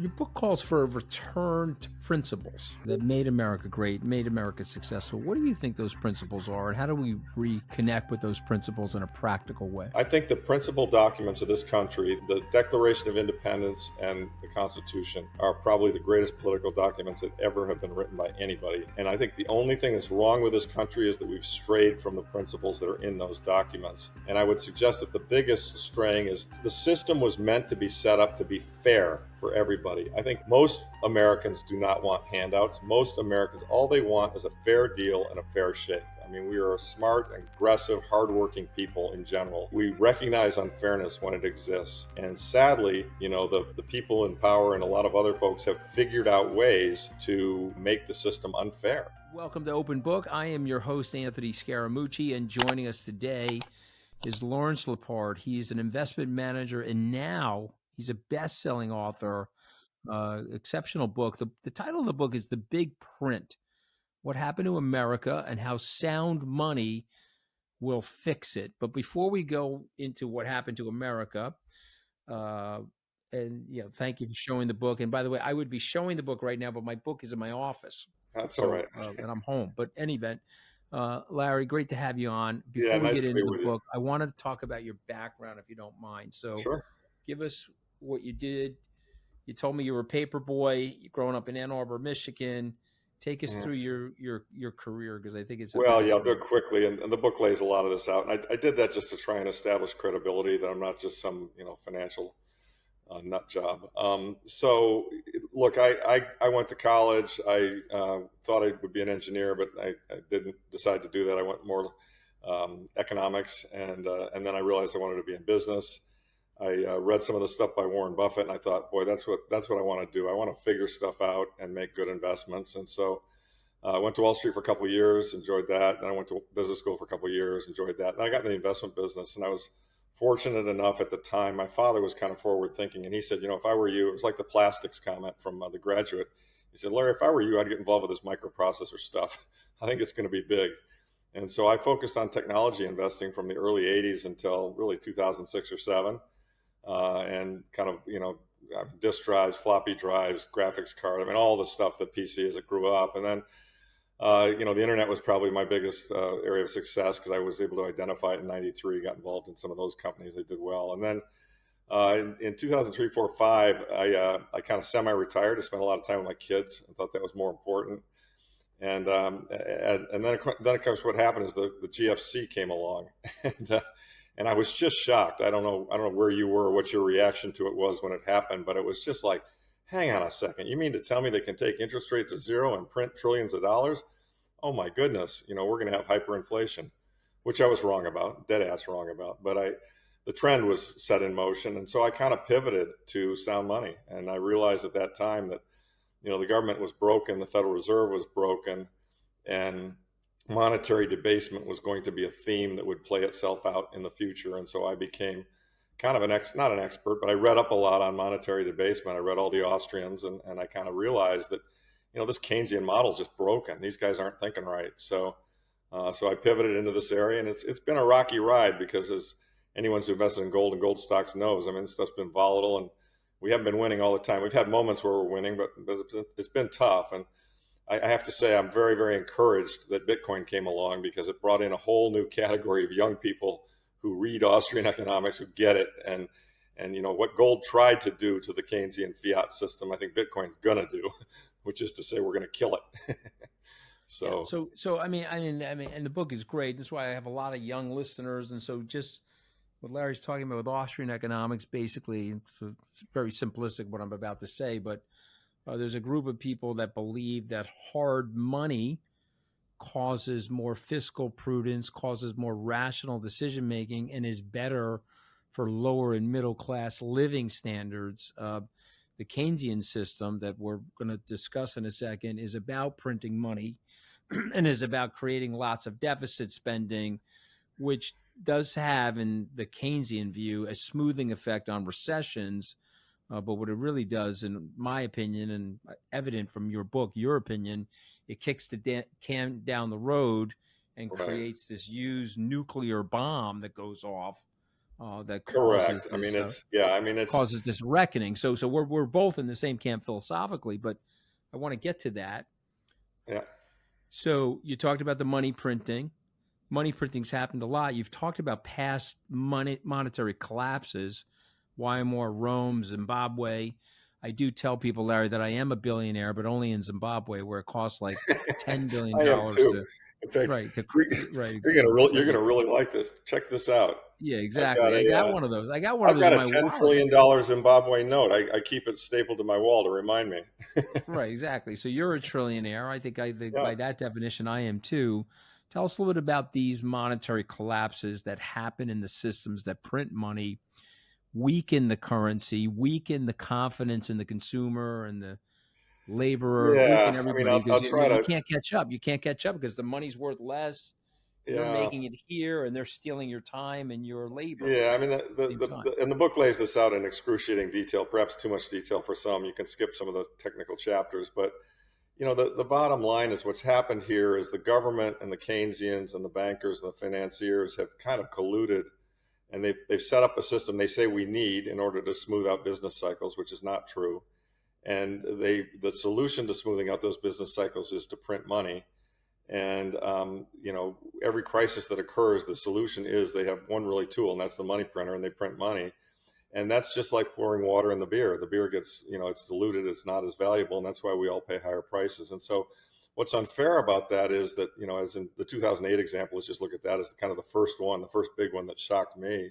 Your book calls for a return to principles that made America great, made America successful. What do you think those principles are, and how do we reconnect with those principles in a practical way? I think the principal documents of this country, the Declaration of Independence and the Constitution, are probably the greatest political documents that ever have been written by anybody. And I think the only thing that's wrong with this country is that we've strayed from the principles that are in those documents. And I would suggest that the biggest straying is the system was meant to be set up to be fair for everybody. I think most Americans do not want handouts. Most Americans, all they want is a fair deal and a fair shake. I mean, we are a smart, aggressive, hardworking people in general. We recognize unfairness when it exists. And sadly, the people in power and a lot of other folks have figured out ways to make the system unfair. Welcome to Open Book. I am your host, Anthony Scaramucci, and joining us today is Lawrence Lepard. He's an investment manager, and now he's a best-selling author, exceptional book. The title of the book is The Big Print: What Happened to America and How Sound Money Will Fix It. But before we go into what happened to America, thank you for showing the book. And by the way, I would be showing the book right now, but my book is in my office. That's all right. And I'm home. But in any event, Larry, great to have you on. Before we nice get into the you. book, I wanted to talk about your background, if you don't mind. So Sure. Give us what you did. You told me you were a paper boy growing up in Ann Arbor, Michigan. Take us through your career, because I think it's I'll do it quickly, and the book lays a lot of this out. And I did that just to try and establish credibility, that I'm not just some financial nut job. So look, I went to college. I thought I would be an engineer, but I didn't decide to do that. I went more economics, and then I realized I wanted to be in business. I read some of the stuff by Warren Buffett, and I thought, boy, that's what I want to do. I want to figure stuff out and make good investments. And so I went to Wall Street for a couple of years, enjoyed that. Then I went to business school for a couple of years, enjoyed that. And I got in the investment business, and I was fortunate enough at the time. My father was kind of forward thinking, and he said, if I were you, it was like the plastics comment from The Graduate. He said, Larry, if I were you, I'd get involved with this microprocessor stuff. I think it's going to be big. And so I focused on technology investing from the early 80s until really 2006 or 7. And kind of, disk drives, floppy drives, graphics card, all the stuff that PC as it grew up. And then, the internet was probably my biggest area of success, because I was able to identify it in 93, got involved in some of those companies that did well. And then in 2003, 4, 5, I kind of semi-retired. I spent a lot of time with my kids. I thought that was more important. And then of course, what happened is the GFC came along. And I was just shocked. I don't know where you were, what your reaction to it was when it happened, but it was just like, hang on a second. You mean to tell me they can take interest rates to zero and print trillions of dollars? Oh my goodness. We're going to have hyperinflation, which I was wrong about, dead ass wrong about. But the trend was set in motion. And so I kind of pivoted to sound money. And I realized at that time that, the government was broken, the Federal Reserve was broken, and monetary debasement was going to be a theme that would play itself out in the future. And so I became kind of not an expert, but I read up a lot on monetary debasement. I read all the Austrians, and I kind of realized that, this Keynesian model is just broken. These guys aren't thinking right. So I pivoted into this area, and it's been a rocky ride, because as anyone who's invested in gold and gold stocks knows, this stuff's been volatile, and we haven't been winning all the time. We've had moments where we're winning, but it's been tough. And I have to say, I'm very, very encouraged that Bitcoin came along, because it brought in a whole new category of young people who read Austrian economics, who get it. And what gold tried to do to the Keynesian fiat system, I think Bitcoin's going to do, which is to say we're going to kill it. So and the book is great. That's why I have a lot of young listeners. And so just what Larry's talking about with Austrian economics, basically, it's very simplistic what I'm about to say, but there's a group of people that believe that hard money causes more fiscal prudence, causes more rational decision-making, and is better for lower and middle-class living standards. The Keynesian system that we're going to discuss in a second is about printing money and is about creating lots of deficit spending, which does have, in the Keynesian view, a smoothing effect on recessions. But what it really does, in my opinion, and evident from your book, your opinion, it kicks the can down the road and creates this used nuclear bomb that goes off that Correct. causes I mean, this it's causes this reckoning. So we're both in the same camp philosophically, but I want to get to that. yeah. So you talked about the money printing. Money printing's happened a lot. You've talked about past monetary collapses, Weimar, Rome, Zimbabwe. I do tell people, Larry, that I am a billionaire, but only in Zimbabwe, where it costs like $10 billion I am too. to In fact, right to you're, right you're right. gonna really like this. Check this out. Yeah, I've got exactly. I got a one of those. I got one of I've those got in a my wallet. $10 trillion Zimbabwe note. I keep it stapled to my wall to remind me. Right, exactly. So you're a trillionaire. I think Yeah. by that definition, I am too. Tell us a little bit about these monetary collapses that happen in the systems that print money, weaken the currency, weaken the confidence in the consumer and the laborer, weaken Yeah. I mean, everybody because I'll try you to. can't catch up. You can't catch up because the money's worth less. You're Yeah. making it here, and they're stealing your time and your labor Yeah. I mean, at the same time. and the book lays this out in excruciating detail. Perhaps too much detail for some. You can skip some of the technical chapters, but the bottom line is what's happened here is the government and the Keynesians and the bankers and the financiers have kind of colluded, and they've set up a system they say we need in order to smooth out business cycles, which is not true. And the solution to smoothing out those business cycles is to print money. And every crisis that occurs, the solution is they have one really tool, and that's the money printer, and they print money. And that's just like pouring water in the beer. The beer gets, it's diluted, it's not as valuable, and that's why we all pay higher prices. And so what's unfair about that is that, as in the 2008 example, let's just look at that as kind of the first big one that shocked me.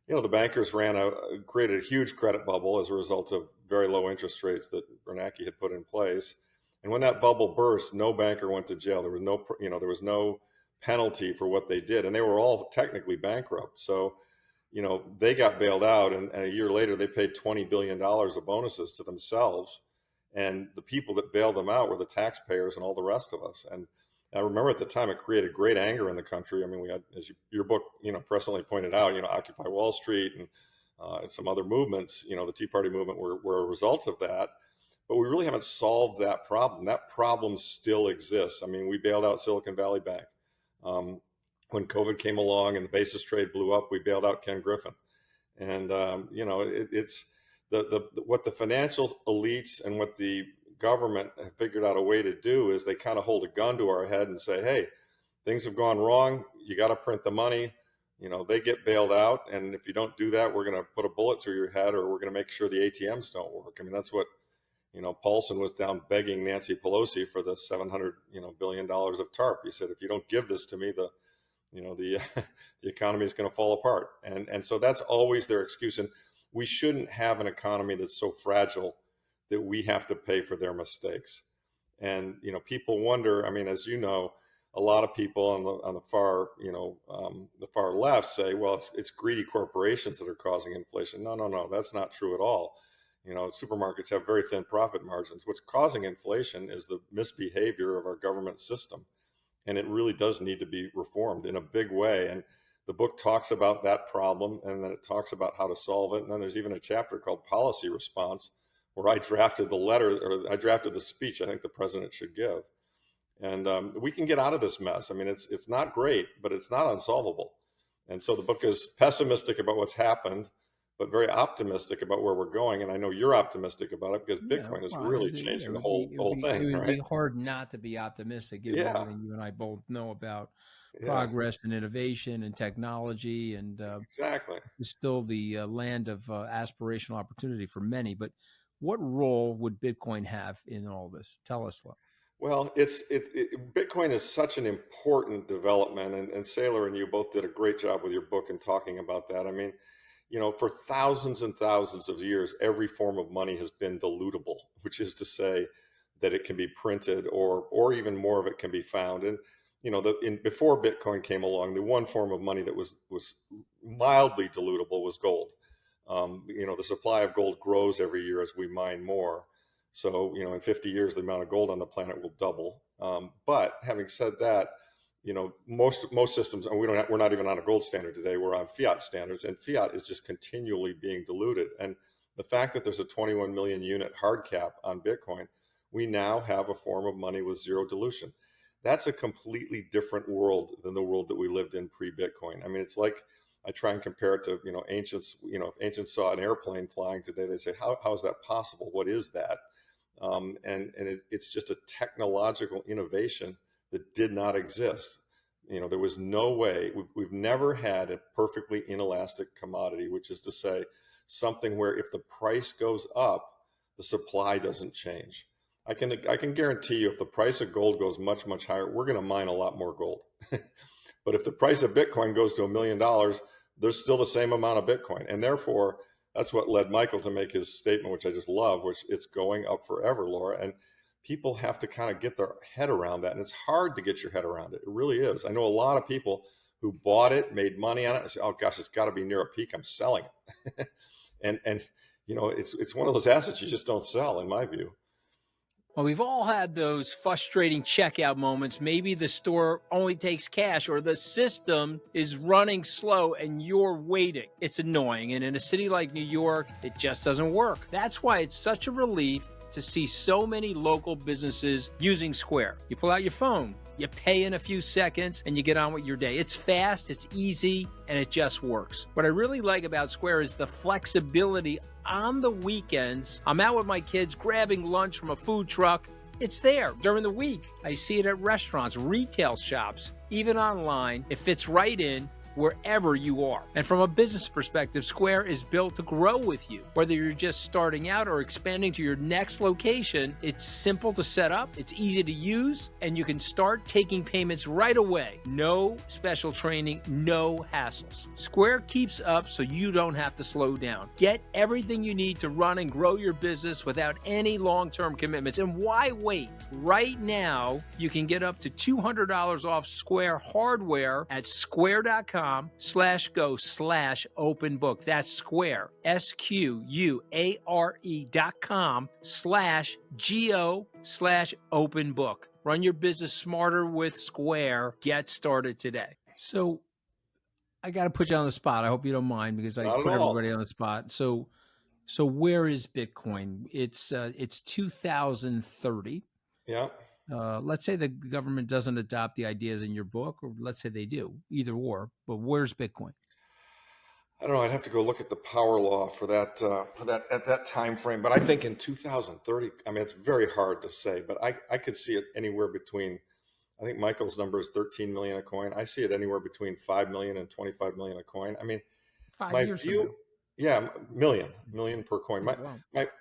The bankers created a huge credit bubble as a result of very low interest rates that Bernanke had put in place. And when that bubble burst, no banker went to jail. There was no penalty for what they did, and they were all technically bankrupt. So, they got bailed out, and a year later they paid $20 billion of bonuses to themselves. And the people that bailed them out were the taxpayers and all the rest of us. And I remember at the time it created great anger in the country. I mean, we had, as your book, presently pointed out, Occupy Wall Street and some other movements, the Tea Party movement were a result of that. But we really haven't solved that problem. That problem still exists. I mean, we bailed out Silicon Valley Bank. When COVID came along and the basis trade blew up, we bailed out Ken Griffin. And, it's what the financial elites and what the government have figured out a way to do is they kind of hold a gun to our head and say, hey, things have gone wrong. You got to print the money. They get bailed out. And if you don't do that, we're going to put a bullet through your head, or we're going to make sure the ATMs don't work. I mean, that's what, Paulson was down begging Nancy Pelosi for the $700 billion of TARP. He said, if you don't give this to me, the economy is going to fall apart. And so that's always their excuse. And we shouldn't have an economy that's so fragile that we have to pay for their mistakes. And, people wonder, I mean, as you know, a lot of people on the far, the far left say, well, it's greedy corporations that are causing inflation. No, that's not true at all. Supermarkets have very thin profit margins. What's causing inflation is the misbehavior of our government system. And it really does need to be reformed in a big way. And the book talks about that problem, and then it talks about how to solve it. And then there's even a chapter called Policy Response, where I drafted the speech I think the president should give. And we can get out of this mess. I mean, it's not great, but it's not unsolvable. And so the book is pessimistic about what's happened, but very optimistic about where we're going. And I know you're optimistic about it because Bitcoin is really changing the whole thing. It would be Right? hard not to be optimistic, given Yeah. everything you and I both know about Yeah. progress and innovation and technology. And Exactly. it's still the land of aspirational opportunity for many. But what role would Bitcoin have in all this? Tell us, Lo. Well, Bitcoin is such an important development, and Saylor and you both did a great job with your book and talking about that. I mean, for thousands and thousands of years, every form of money has been dilutable, which is to say that it can be printed, or even more of it can be found. And before Bitcoin came along, the one form of money that was mildly dilutable was gold. The supply of gold grows every year as we mine more. So in 50 years, the amount of gold on the planet will double. But having said that, most systems, and we're not even on a gold standard today. We're on fiat standards, and fiat is just continually being diluted. And the fact that there's a 21 million unit hard cap on Bitcoin, we now have a form of money with zero dilution. That's a completely different world than the world that we lived in pre-Bitcoin. I mean, it's like I try and compare it to, ancients. If ancients saw an airplane flying today, they'd say, how is that possible? What is that? It's just a technological innovation that did not exist. There was no way. We've never had a perfectly inelastic commodity, which is to say something where if the price goes up, the supply doesn't change. I can guarantee you if the price of gold goes much, much higher, we're going to mine a lot more gold. But if the price of Bitcoin goes to $1 million, there's still the same amount of Bitcoin. And therefore, that's what led Michael to make his statement, which I just love, which it's going up forever, Laura. And people have to kind of get their head around that. And it's hard to get your head around it. It really is. I know a lot of people who bought it, made money on it, and say, oh gosh, it's got to be near a peak, I'm selling it. and it's one of those assets you just don't sell, in my view. Well, we've all had those frustrating checkout moments. Maybe the store only takes cash or the system is running slow and you're waiting. It's annoying. And in a city like New York, it just doesn't work. That's why it's such a relief to see so many local businesses using Square. You pull out your phone, you pay in a few seconds, and you get on with your day. It's fast, it's easy, and it just works. What I really like about Square is the flexibility on the weekends. I'm out with my kids grabbing lunch from a food truck. It's there. During the week, I see it at restaurants, retail shops, even online. It fits right in wherever you are. And from a business perspective, Square is built to grow with you. Whether you're just starting out or expanding to your next location, it's simple to set up, it's easy to use, and you can start taking payments right away. No special training, no hassles. Square keeps up so you don't have to slow down. Get everything you need to run and grow your business without any long-term commitments. And why wait? Right now, you can get up to $200 off Square hardware at square.com/go/openbook. That's Square, SQUARE.com/GO/openbook. Run your business smarter with Square. Get started today. So I got to put you on the spot. I hope you don't mind because I put everybody on the spot. So where is Bitcoin? It's 2030. Yeah. Let's say the government doesn't adopt the ideas in your book, or let's say they do, either or, but where's Bitcoin? I don't know. I'd have to go look at the power law for that at that time frame. But I think in 2030, I mean, it's very hard to say, but I could see it anywhere between, I think Michael's number is 13 million a coin. I see it anywhere between 5 million and 25 million a coin. I mean, 5 years from now. Yeah, million per coin.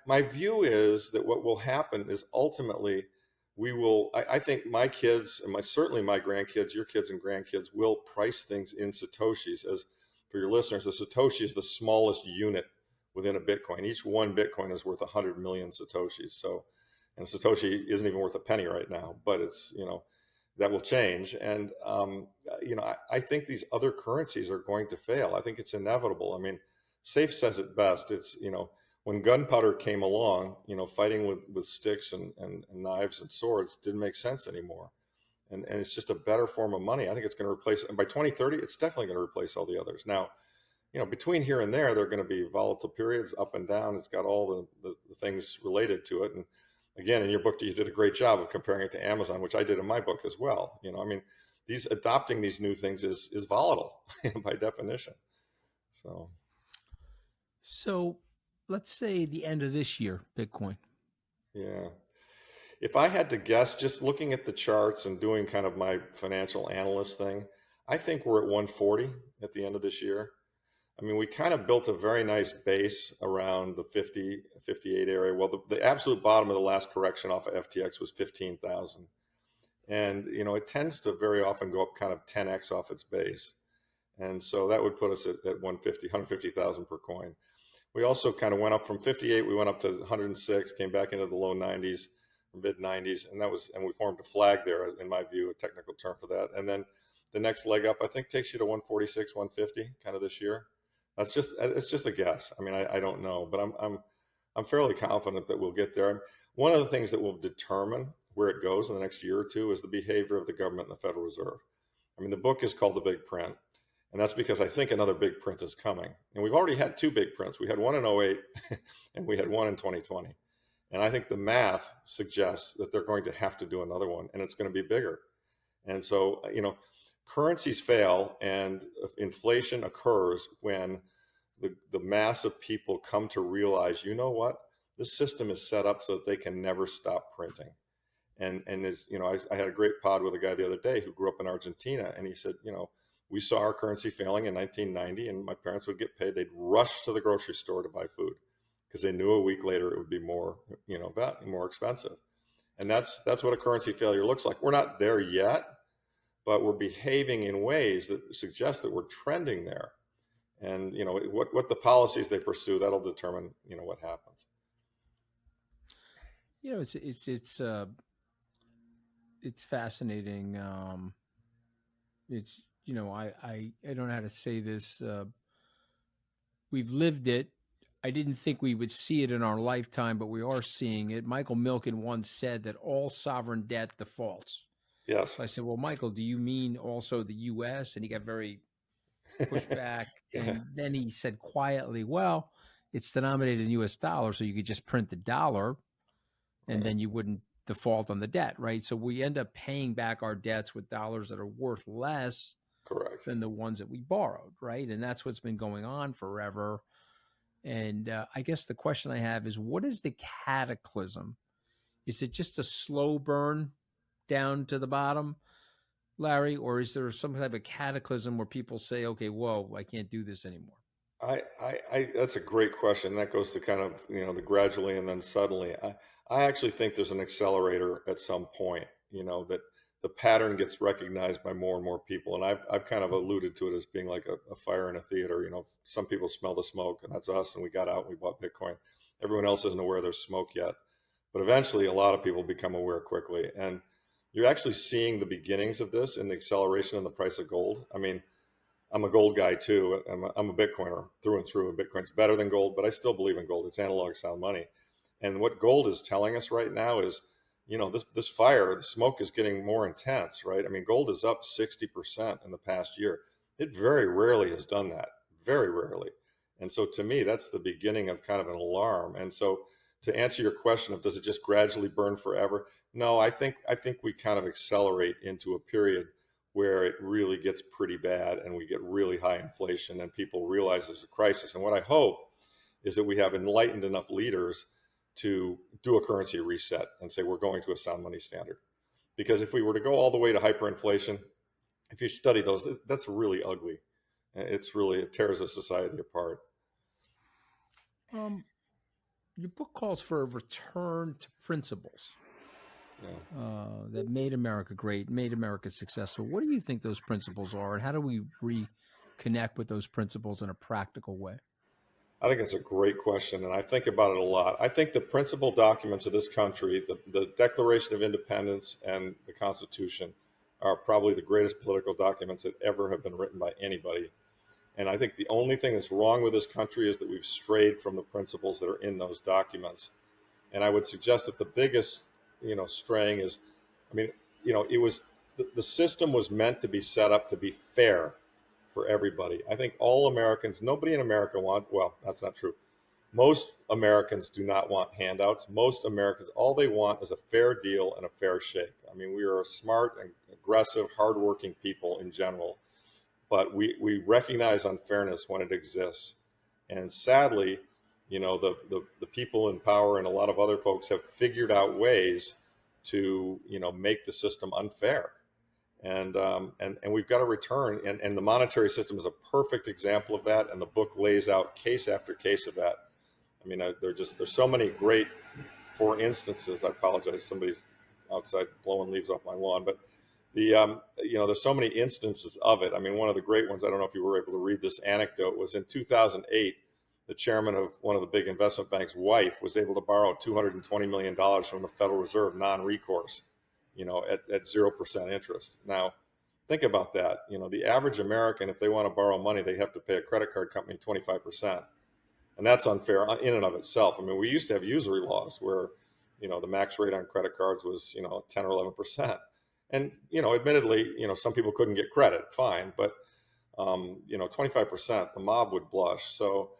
My view is that what will happen is ultimately I think my kids and certainly my grandkids, your kids and grandkids will price things in Satoshis. As for your listeners, the Satoshi is the smallest unit within a Bitcoin. Each one Bitcoin is worth 100 million Satoshis. So, and Satoshi isn't even worth a penny right now, but it's, that will change. And, I think these other currencies are going to fail. I think it's inevitable. I mean, Safe says it best. It's, when gunpowder came along, fighting with sticks and knives and swords didn't make sense anymore. And it's just a better form of money. I think it's going to replace, and by 2030, it's definitely going to replace all the others. Now, between here and there are going to be volatile periods up and down. It's got all the things related to it. And again, in your book, you did a great job of comparing it to Amazon, which I did in my book as well. I mean, adopting these new things is volatile by definition. So let's say the end of this year, Bitcoin. Yeah. If I had to guess, just looking at the charts and doing kind of my financial analyst thing, I think we're at 140 at the end of this year. I mean, we kind of built a very nice base around the 50, 58 area. Well, the absolute bottom of the last correction off of FTX was 15,000. And, it tends to very often go up kind of 10x off its base. And so that would put us at 150,000 per coin. We also kind of went up from 58, we went up to 106, came back into the low 90s, mid 90s, and we formed a flag there, in my view, a technical term for that. And then the next leg up, I think, takes you to 146, 150, kind of this year. It's just a guess. I mean, I don't know, but I'm fairly confident that we'll get there. One of the things that will determine where it goes in the next year or two is the behavior of the government and the Federal Reserve. I mean, the book is called The Big Print. And that's because I think another big print is coming. And we've already had two big prints. We had one in 2008 and we had one in 2020. And I think the math suggests that they're going to have to do another one, and it's going to be bigger. And so, currencies fail and inflation occurs when the mass of people come to realize, you know what, this system is set up so that they can never stop printing. And as you know, I had a great pod with a guy the other day who grew up in Argentina, and he said, you know, we saw our currency failing in 1990, and my parents would get paid. They'd rush to the grocery store to buy food because they knew a week later it would be more, you know, more expensive. And that's what a currency failure looks like. We're not there yet, but we're behaving in ways that suggest that we're trending there. And you know, what the policies they pursue, that'll determine, you know, what happens. You know, it's fascinating. It's, you know, I don't know how to say this. We've lived it. I didn't think we would see it in our lifetime, but we are seeing it. Michael Milken once said that all sovereign debt defaults. Yes. So I said, well, Michael, do you mean also the U.S.? And he got very pushed back. Yeah. And then he said quietly, well, it's denominated in U.S. dollars, so you could just print the dollar and then you wouldn't default on the debt, right? So we end up paying back our debts with dollars that are worth less Correct. than the ones that we borrowed, right? And that's what's been going on forever. And I guess the question I have is, what is the cataclysm? Is it just a slow burn down to the bottom, Larry, or is there some type of cataclysm where people say, okay, whoa, I can't do this anymore? That's a great question. That goes to kind of, you know, the gradually and then suddenly. I actually think there's an accelerator at some point, you know, that the pattern gets recognized by more and more people. And I've kind of alluded to it as being like a fire in a theater. You know, some people smell the smoke, and that's us. And we got out and we bought Bitcoin. Everyone else isn't aware there's smoke yet. But eventually, a lot of people become aware quickly. And you're actually seeing the beginnings of this in the acceleration in the price of gold. I mean, I'm a gold guy too. I'm a Bitcoiner through and through. Bitcoin's better than gold, but I still believe in gold. It's analog sound money. And what gold is telling us right now is, you know, this fire, the smoke is getting more intense, right? I mean, gold is up 60% in the past year. It very rarely has done that, very rarely. And so to me, that's the beginning of kind of an alarm. And so to answer your question of does it just gradually burn forever? No, I think we kind of accelerate into a period where it really gets pretty bad and we get really high inflation and people realize there's a crisis. And what I hope is that we have enlightened enough leaders to do a currency reset and say we're going to a sound money standard. Because if we were to go all the way to hyperinflation, if you study those, that's really ugly. It tears a society apart. Your book calls for a return to principles that made America great, made America successful. What do you think those principles are, and how do we reconnect with those principles in a practical way? I think it's a great question, and I think about it a lot. I think the principal documents of this country, the Declaration of Independence and the Constitution, are probably the greatest political documents that ever have been written by anybody. And I think the only thing that's wrong with this country is that we've strayed from the principles that are in those documents. And I would suggest that the biggest, you know, straying is, I mean, you know, it was the system was meant to be set up to be fair for everybody. I think all Americans, nobody in America well, that's not true. Most Americans do not want handouts. Most Americans, all they want is a fair deal and a fair shake. I mean, we are a smart and aggressive, hardworking people in general, but we recognize unfairness when it exists. And sadly, you know, the people in power and a lot of other folks have figured out ways to, you know, make the system unfair. And we've got to return. And the monetary system is a perfect example of that. And the book lays out case after case of that. I mean, there's so many great, for instances. I apologize, somebody's outside blowing leaves off my lawn, but you know, there's so many instances of it. I mean, one of the great ones, I don't know if you were able to read this anecdote, was in 2008, the chairman of one of the big investment banks' wife was able to borrow $220 million from the Federal Reserve, non-recourse, you know, at 0% interest. Now, think about that. You know, the average American, if they want to borrow money, they have to pay a credit card company 25%. And that's unfair in and of itself. I mean, we used to have usury laws where, you know, the max rate on credit cards was, you know, 10 or 11%. And, you know, admittedly, you know, some people couldn't get credit, fine. But, you know, 25%, the mob would blush. So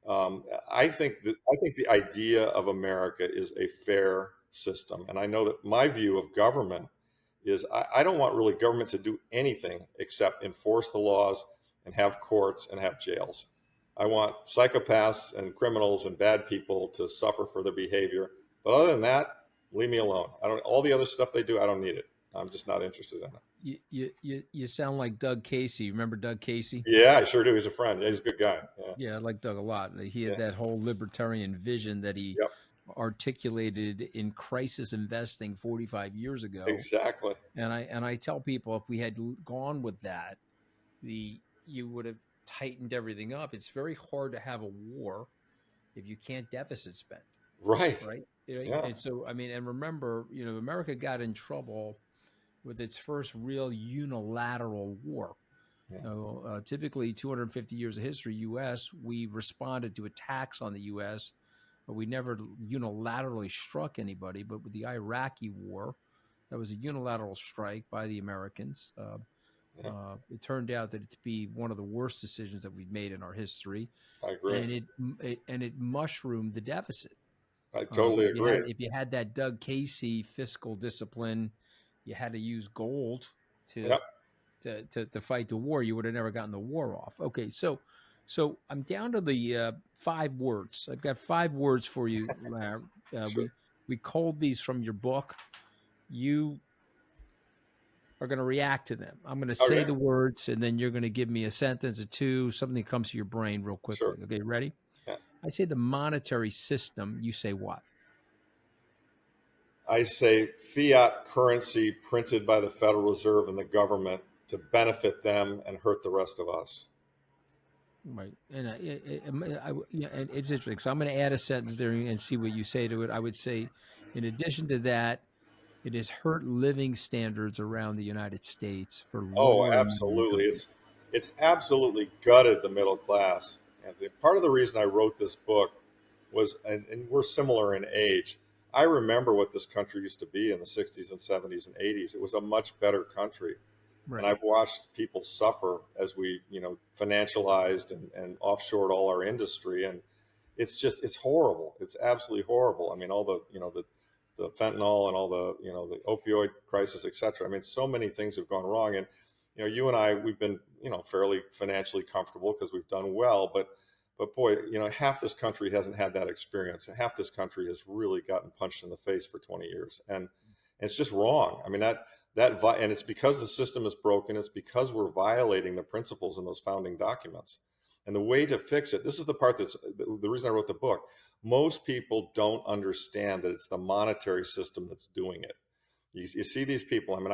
I think the idea of America is a fair system. And I know that my view of government is I don't want really government to do anything except enforce the laws and have courts and have jails. I want psychopaths and criminals and bad people to suffer for their behavior. But other than that, leave me alone. All the other stuff they do, I don't need it. I'm just not interested in it. You sound like 𝗙𝗵𝗁𝗃. Remember 𝗙𝗵𝗃? Yeah, I sure do. He's a friend. Yeah, he's a good guy. Yeah, I like Doug a lot. He had that whole libertarian vision that he articulated in crisis investing 45 years ago. Exactly. And I tell people, if we had gone with that, you would have tightened everything up. It's very hard to have a war if you can't deficit spend. Right. Right. And so, I mean, and remember, America got in trouble with its first real unilateral war. Typically 250 years of history, U.S., we responded to attacks on the U.S., but we never unilaterally struck anybody. But with the Iraqi war, that was a unilateral strike by the Americans. It turned out that to be one of the worst decisions that we've made in our history. I agree. And it mushroomed the deficit. I totally agree. If you had that 𝗙𝗵𝗃 fiscal discipline, you had to use gold to fight the war. You would have never gotten the war off. Okay, so I'm down to the 5 words. I've got 5 words for you, Larry. Sure. We culled these from your book. You are going to react to them. I'm going to say the words, and then you're going to give me a sentence or two, something that comes to your brain real quickly. Sure. Okay, ready? Yeah. I say the monetary system. You say what? I say fiat currency printed by the Federal Reserve and the government to benefit them and hurt the rest of us. Right. And it's interesting. So I'm going to add a sentence there and see what you say to it. I would say, in addition to that, it has hurt living standards around the United States for lower. Oh, absolutely. It's absolutely gutted the middle class. And part of the reason I wrote this book was, and we're similar in age, I remember what this country used to be in the 60s and 70s and 80s. It was a much better country. Right. And I've watched people suffer as we, financialized and offshored all our industry. And it's horrible. It's absolutely horrible. I mean, all the fentanyl and all the opioid crisis, et cetera. I mean, so many things have gone wrong. And, you and I, we've been, fairly financially comfortable because we've done well, but boy, half this country hasn't had that experience. And half this country has really gotten punched in the face for 20 years. And it's just wrong. I mean, and it's because the system is broken. It's because we're violating the principles in those founding documents. And the way to fix it, this is the part that's the reason I wrote the book. Most people don't understand that it's the monetary system that's doing it. You see these people. I mean,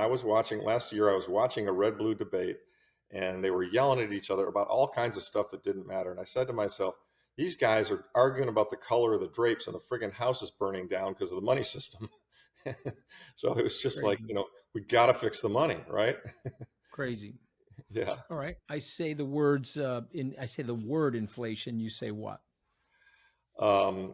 last year, I was watching a red-blue debate, and they were yelling at each other about all kinds of stuff that didn't matter. And I said to myself, these guys are arguing about the color of the drapes and the friggin' house is burning down because of the money system. So it was just crazy. We got to fix the money, right? Crazy. Yeah. All right. I say the words I say the word inflation. You say what? What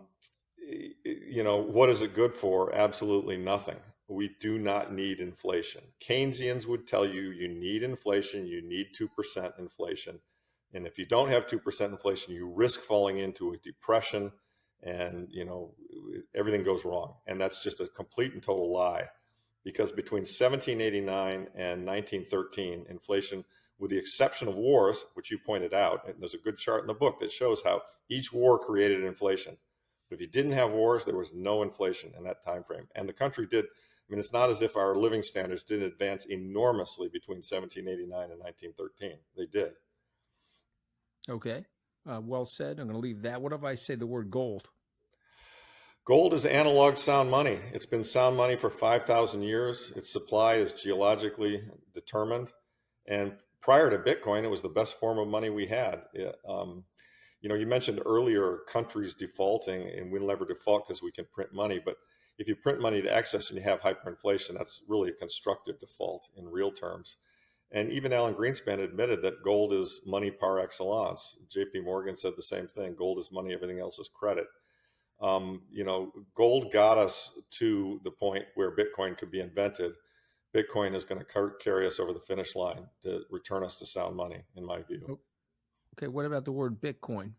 is it good for? Absolutely nothing. We do not need inflation. Keynesians would tell you need inflation. You need 2% inflation. And if you don't have 2% inflation, you risk falling into a depression and, everything goes wrong. And that's just a complete and total lie. Because between 1789 and 1913, inflation, with the exception of wars, which you pointed out, and there's a good chart in the book that shows how each war created inflation. But if you didn't have wars, there was no inflation in that time frame. And the country did. I mean, it's not as if our living standards didn't advance enormously between 1789 and 1913. They did. Okay. Well said. I'm going to leave that. What if I say the word gold? Gold is analog sound money. It's been sound money for 5,000 years. Its supply is geologically determined. And prior to Bitcoin, it was the best form of money we had. You mentioned earlier countries defaulting, and we'll never default because we can print money. But if you print money to excess and you have hyperinflation, that's really a constructive default in real terms. And even Alan Greenspan admitted that gold is money par excellence. JP Morgan said the same thing. Gold is money, everything else is credit. Gold got us to the point where Bitcoin could be invented. Bitcoin is going to carry us over the finish line to return us to sound money, in my view. Okay, what about the word Bitcoin?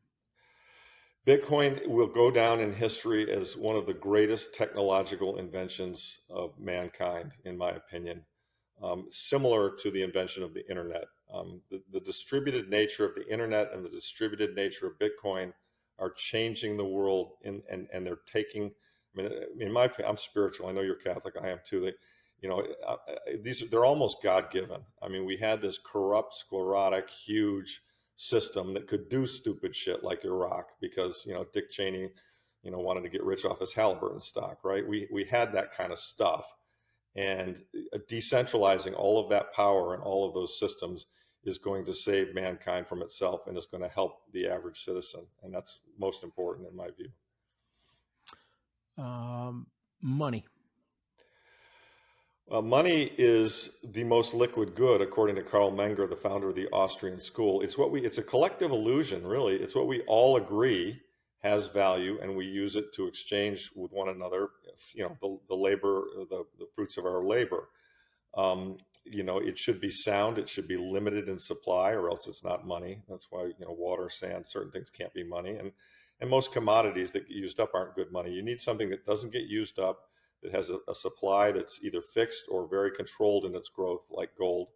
Bitcoin will go down in history as one of the greatest technological inventions of mankind, in my opinion. similar to the invention of the internet. The distributed nature of the internet and the distributed nature of Bitcoin are changing the world, and they're taking. I mean, I'm spiritual. I know you're Catholic. I am too. They're almost God-given. I mean, we had this corrupt, sclerotic, huge system that could do stupid shit like Iraq because Dick Cheney, wanted to get rich off his Halliburton stock, right? We had that kind of stuff, and decentralizing all of that power and all of those systems is going to save mankind from itself and is going to help the average citizen, and that's most important in my view. Money. Money is the most liquid good, according to Karl Menger, the founder of the Austrian school. It's a collective illusion, really. It's what we all agree has value, and we use it to exchange with one another, the labor, the fruits of our labor. It should be sound. It should be limited in supply, or else it's not money. That's why, water, sand, certain things can't be money. And most commodities that get used up aren't good money. You need something that doesn't get used up, that has a supply that's either fixed or very controlled in its growth, like gold.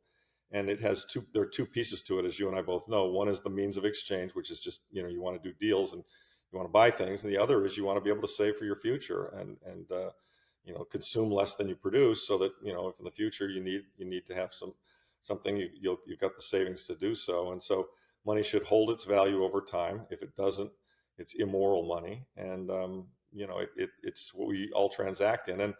And there are two pieces to it, as you and I both know. One is the means of exchange, which is just, you want to do deals and you want to buy things. And the other is you want to be able to save for your future and consume less than you produce, so that, if in the future you need to have something, you've got the savings to do so. And so money should hold its value over time. If it doesn't, it's immoral money. And, it's what we all transact in. And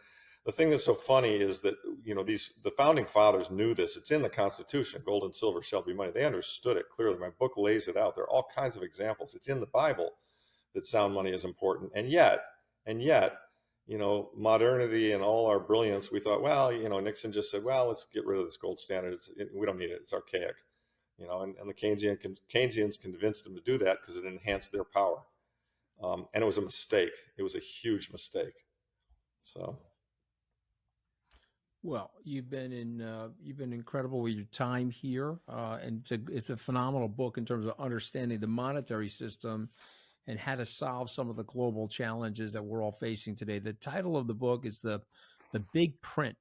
the thing that's so funny is that, the founding fathers knew this. It's in the Constitution. Gold and silver shall be money. They understood it clearly. My book lays it out. There are all kinds of examples. It's in the Bible that sound money is important. And yet, modernity and all our brilliance, we thought, well, Nixon just said, well, let's get rid of this gold standard. We don't need it. It's archaic. And the Keynesians convinced them to do that because it enhanced their power. And it was a mistake. It was a huge mistake. So. Well, you've been incredible with your time here, and it's a phenomenal book in terms of understanding the monetary system and how to solve some of the global challenges that we're all facing today. The title of the book is the Big Print: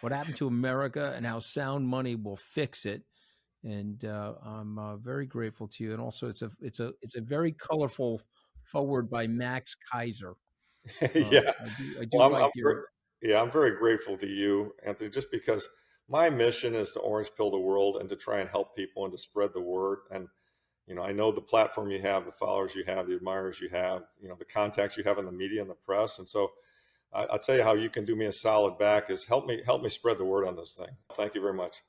What Happened to America and How Sound Money Will Fix It. And I'm very grateful to you. And also, it's a very colorful forward by Max Kaiser. Yeah, I do like your. I'm very grateful to you, Anthony, just because my mission is to orange pill the world and to try and help people and to spread the word. And, I know the platform you have, the followers you have, the admirers you have, the contacts you have in the media and the press. And so I'll tell you how you can do me a solid back is help me spread the word on this thing. Thank you very much.